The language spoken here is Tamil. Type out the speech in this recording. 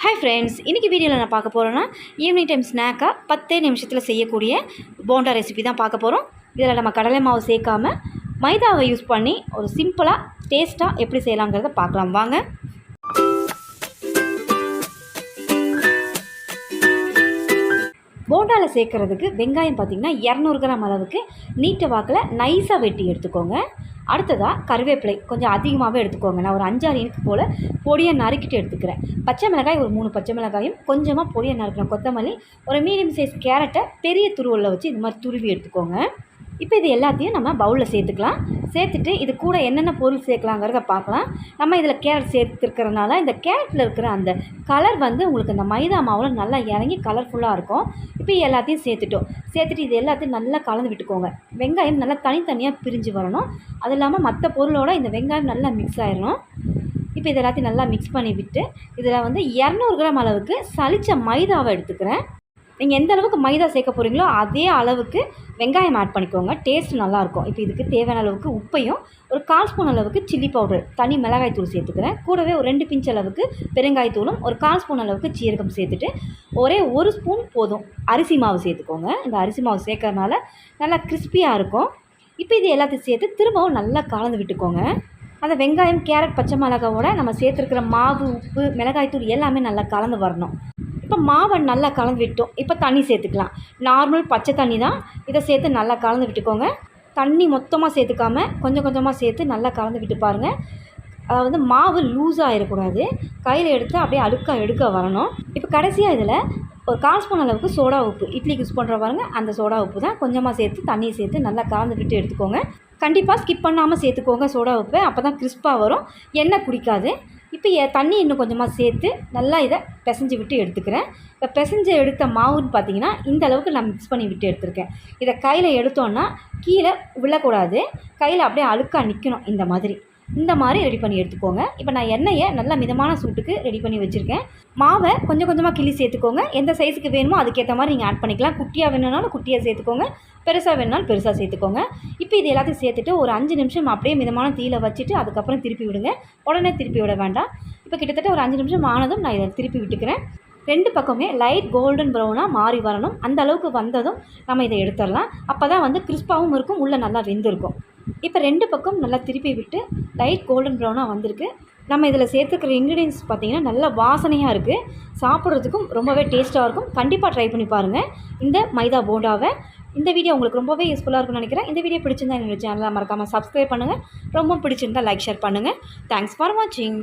ஹாய் ஃப்ரெண்ட்ஸ், இன்றைக்கி வீடியோவில் நான் பார்க்க போகிறேன்னா ஈவினிங் டைம் ஸ்நாக்காக 10 நிமிஷத்தில் செய்யக்கூடிய போண்டா ரெசிபி தான் பார்க்க போகிறோம். இதில் நம்ம கடலை மாவு சேர்க்காமல் மைதாவை யூஸ் பண்ணி ஒரு சிம்பிளாக டேஸ்ட்டாக எப்படி செய்யலாங்கிறத பார்க்கலாம் வாங்க. போண்டாவில் சேர்க்குறதுக்கு வெங்காயம் பார்த்திங்கன்னா 200 கிராம் அளவுக்கு நீட்ட வாக்கில் நைஸாக வெட்டி எடுத்துக்கோங்க. அடுத்ததாக கருவேப்பிலை கொஞ்சம் அதிகமாகவே எடுத்துக்கோங்க. நான் ஒரு 5-6 இன்ச்சு போல் பொடியை நறுக்கிட்டு எடுத்துக்கிறேன். பச்சை மிளகாய் ஒரு 3 பச்சை மிளகாயும் கொஞ்சமாக பொடியை நறுக்கின கொத்தமல்லி, ஒரு மீடியம் சைஸ் கேரட்டை பெரிய துருவலில் வச்சு இந்த மாதிரி துருவி எடுத்துக்கோங்க. இப்போ இது எல்லாத்தையும் நம்ம பவுலில் சேர்த்துக்கலாம். சேர்த்துட்டு இது கூட என்னென்ன பொருள் சேர்க்கலாங்கிறத பார்க்கலாம். நம்ம இதில் கேரட் சேர்த்துருக்கிறதுனால இந்த கேரட்டில் இருக்கிற அந்த கலர் உங்களுக்கு அந்த மைதா மாவில் நல்லா இறங்கி கலர்ஃபுல்லாக இருக்கும். இப்போ எல்லாத்தையும் சேர்த்துட்டு இது எல்லாத்தையும் நல்லா கலந்து விட்டுக்கோங்க. வெங்காயம் நல்லா தனித்தனியாக பிரிஞ்சு வரணும். அது இல்லாமல் மற்ற பொருளோட இந்த வெங்காயம் நல்லா மிக்ஸ் ஆகிடணும். இப்போ இது எல்லாத்தையும் நல்லா மிக்ஸ் பண்ணி விட்டு இதில் 200 கிராம் அளவுக்கு சலித்த மைதாவை எடுத்துக்கிறேன். நீங்கள் எந்த அளவுக்கு மைதா சேர்க்க போகிறீங்களோ அதே அளவுக்கு வெங்காயம் ஆட் பண்ணிக்கோங்க. டேஸ்ட் நல்லாயிருக்கும். இப்போ இதுக்கு தேவையான அளவுக்கு உப்பையும் ஒரு 1/4 ஸ்பூன் அளவுக்கு சில்லி பவுடர் தனி மிளகாய் தூள் சேர்த்துக்கிறேன். கூடவே ஒரு 2 பிஞ்ச் அளவுக்கு பெருங்காயத்தூளும் ஒரு 1/4 ஸ்பூன் அளவுக்கு சீரகம் சேர்த்துட்டு ஒரே 1 ஸ்பூன் போதும் அரிசி மாவு சேர்த்துக்கோங்க. இந்த அரிசி மாவு சேர்க்கறதுனால நல்லா கிறிஸ்பியாக இருக்கும். இப்போ இது எல்லாத்தையும் சேர்த்து திரும்பவும் நல்லா கலந்து விட்டுக்கோங்க. அந்த வெங்காயம், கேரட், பச்சை மிளகாவோட நம்ம சேர்த்துருக்கிற மாவு, உப்பு, மிளகாய்த்தூள் எல்லாமே நல்லா கலந்து வரணும். இப்போ மாவை நல்லா கலந்து விட்டோம். இப்போ தண்ணி சேர்த்துக்கலாம். நார்மல் பச்சை தண்ணி தான். இதை சேர்த்து நல்லா கலந்து விட்டுக்கோங்க. தண்ணி மொத்தமாக சேர்த்துக்காமல் கொஞ்சம் கொஞ்சமாக சேர்த்து நல்லா கலந்து விட்டு பாருங்கள். அதாவது மாவு லூஸாக ஆகிடக்கூடாது. கையில் எடுத்து அப்படியே எடுக்க வரணும். இப்போ கடைசியாக இதில் ஒரு 1/4 ஸ்பூன் அளவுக்கு சோடா உப்பு, இட்லிக்கு யூஸ் பண்ணுற பாருங்கள், அந்த சோடா உப்பு தான் கொஞ்சமாக சேர்த்து தண்ணியை சேர்த்து நல்லா கலந்து விட்டு எடுத்துக்கோங்க. கண்டிப்பாக ஸ்கிப் பண்ணாமல் சேர்த்துக்கோங்க சோடா உப்பு. அப்போ தான் கிறிஸ்பாக வரும், எண்ணெய் குடிக்காது. இப்போ தண்ணி இன்னும் கொஞ்சமாக சேர்த்து நல்லா இதை பிசைஞ்சு விட்டு எடுத்துக்கிறேன். இப்போ பிசைஞ்சு எடுத்த மாவுன்னு பார்த்தீங்கன்னா இந்த அளவுக்கு நான் மிக்ஸ் பண்ணி விட்டு எடுத்துருக்கேன். இதை கையில் எடுத்தோன்னா கீழே விழக்கூடாது, கையில் அப்படியே அழுக்காக நிற்கணும். இந்த மாதிரி ரெடி பண்ணி எடுத்துக்கோங்க. இப்போ நான் எண்ணெயை நல்லா மிதமான சூட்டுக்கு ரெடி பண்ணி வச்சுருக்கேன். மாவை கொஞ்சம் கொஞ்சமாக கிள்ளி சேர்த்துக்கோங்க. எந்த சைஸுக்கு வேணுமோ அதுக்கேற்ற மாதிரி நீங்கள் ஆட் பண்ணிக்கலாம். குட்டியாக வேணும்னாலும் குட்டியாக சேர்த்துக்கோங்க, பெருசாக வேணுனாலும் பெருசாக சேர்த்துக்கோங்க. இப்போ இது எல்லாத்தையும் சேர்த்துட்டு ஒரு 5 நிமிஷம் அப்படியே மிதமான தீயில வச்சுட்டு அதுக்கப்புறம் திருப்பி விடுங்க. உடனே திருப்பி விட வேண்டாம். இப்போ கிட்டத்தட்ட ஒரு 5 நிமிஷம் ஆனதும் நான் இதை திருப்பி விட்டுக்கிறேன். 2 பக்கமே லைட் கோல்டன் ப்ரௌனாக மாறி வரணும். அந்த அளவுக்கு வந்ததும் நம்ம இதை எடுத்துடலாம். அப்போ தான் கிறிஸ்பாகவும் இருக்கும், உள்ளே நல்லா வெந்திருக்கும். இப்போ 2 பக்கம் நல்லா திருப்பி விட்டு லைட் கோல்டன் ப்ரௌனாக வந்திருக்கு. நம்ம இதில் சேர்த்துக்கிற இன்க்ரீடியன்ஸ் பார்த்திங்கன்னா நல்லா வாசனையாக இருக்குது. சாப்பிட்றதுக்கும் ரொம்பவே டேஸ்ட்டாக இருக்கும். கண்டிப்பாக ட்ரை பண்ணி பாருங்கள் இந்த மைதா போண்டாவை. இந்த வீடியோ உங்களுக்கு ரொம்பவே யூஸ்ஃபுல்லாக இருக்கும்னு நினைக்கிறேன். இந்த வீடியோ பிடிச்சிருந்தா என்னோட சேனலை மறக்காமல் சப்ஸ்கிரைப் பண்ணுங்கள். ரொம்ப பிடிச்சிருந்தால் லைக், ஷேர் பண்ணுங்கள். தேங்க்ஸ் ஃபார் வாட்சிங்.